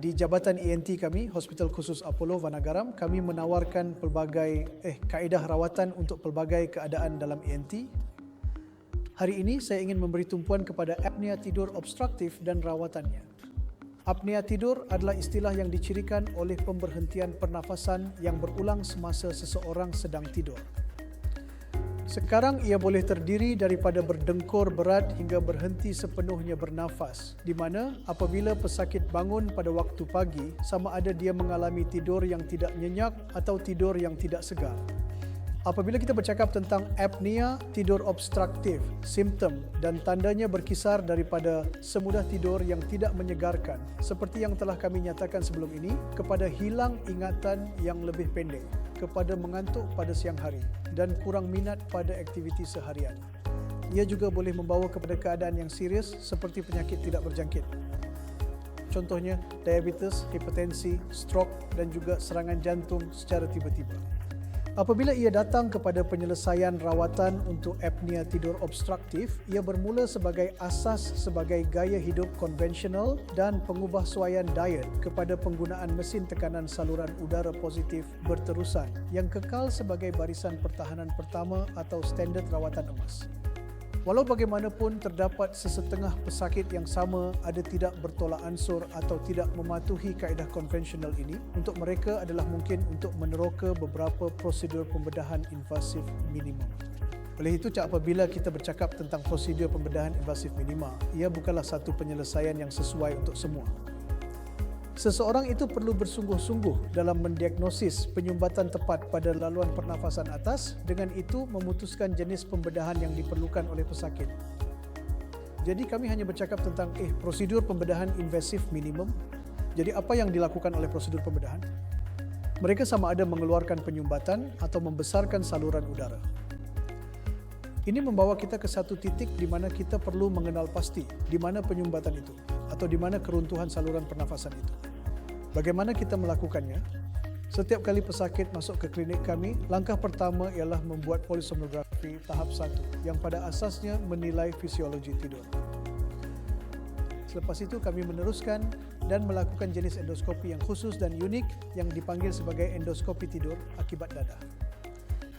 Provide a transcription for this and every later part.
di Jabatan ENT kami, Hospital Khusus Apollo Vanagaram, kami menawarkan pelbagai kaedah rawatan untuk pelbagai keadaan dalam ENT. Hari ini saya ingin memberi tumpuan kepada apnea tidur obstruktif dan rawatannya. Apnea tidur adalah istilah yang dicirikan oleh pemberhentian pernafasan yang berulang semasa seseorang sedang tidur. Sekarang ia boleh terdiri daripada berdengkur berat hingga berhenti sepenuhnya bernafas, di mana apabila pesakit bangun pada waktu pagi, sama ada dia mengalami tidur yang tidak nyenyak atau tidur yang tidak segar. Apabila kita bercakap tentang apnea tidur obstruktif, simptom dan tandanya berkisar daripada semudah tidur yang tidak menyegarkan, seperti yang telah kami nyatakan sebelum ini, kepada hilang ingatan yang lebih pendek, kepada mengantuk pada siang hari dan kurang minat pada aktiviti seharian. Ia juga boleh membawa kepada keadaan yang serius seperti penyakit tidak berjangkit. Contohnya diabetes, hipertensi, stroke dan juga serangan jantung secara tiba-tiba. Apabila ia datang kepada penyelesaian rawatan untuk apnea tidur obstruktif, ia bermula sebagai asas sebagai gaya hidup konvensional dan pengubahsuaian diet kepada penggunaan mesin tekanan saluran udara positif berterusan yang kekal sebagai barisan pertahanan pertama atau standard rawatan emas. Walau bagaimanapun terdapat sesetengah pesakit yang sama ada tidak bertolak ansur atau tidak mematuhi kaedah konvensional ini, untuk mereka adalah mungkin untuk meneroka beberapa prosedur pembedahan invasif minimum. Oleh itu, apabila kita bercakap tentang prosedur pembedahan invasif minima, ia bukanlah satu penyelesaian yang sesuai untuk semua. Seseorang itu perlu bersungguh-sungguh dalam mendiagnosis penyumbatan tepat pada laluan pernafasan atas, dengan itu memutuskan jenis pembedahan yang diperlukan oleh pesakit. Jadi kami hanya bercakap tentang prosedur pembedahan invasif minimum. Jadi apa yang dilakukan oleh prosedur pembedahan? Mereka sama ada mengeluarkan penyumbatan atau membesarkan saluran udara. Ini membawa kita ke satu titik di mana kita perlu mengenal pasti di mana penyumbatan itu atau di mana keruntuhan saluran pernafasan itu. Bagaimana kita melakukannya? Setiap kali pesakit masuk ke klinik kami, langkah pertama ialah membuat polisonografi tahap 1 yang pada asasnya menilai fisiologi tidur. Selepas itu kami meneruskan dan melakukan jenis endoskopi yang khusus dan unik yang dipanggil sebagai endoskopi tidur akibat dadah.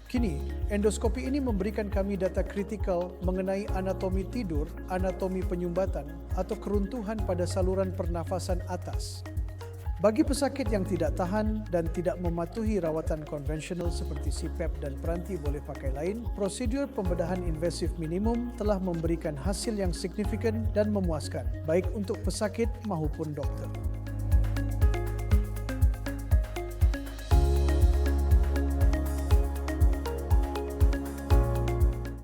Kini, endoskopi ini memberikan kami data kritikal mengenai anatomi tidur, anatomi penyumbatan atau keruntuhan pada saluran pernafasan atas. Bagi pesakit yang tidak tahan dan tidak mematuhi rawatan konvensional seperti CPAP dan peranti boleh pakai lain, prosedur pembedahan invasif minimum telah memberikan hasil yang signifikan dan memuaskan, baik untuk pesakit maupun dokter.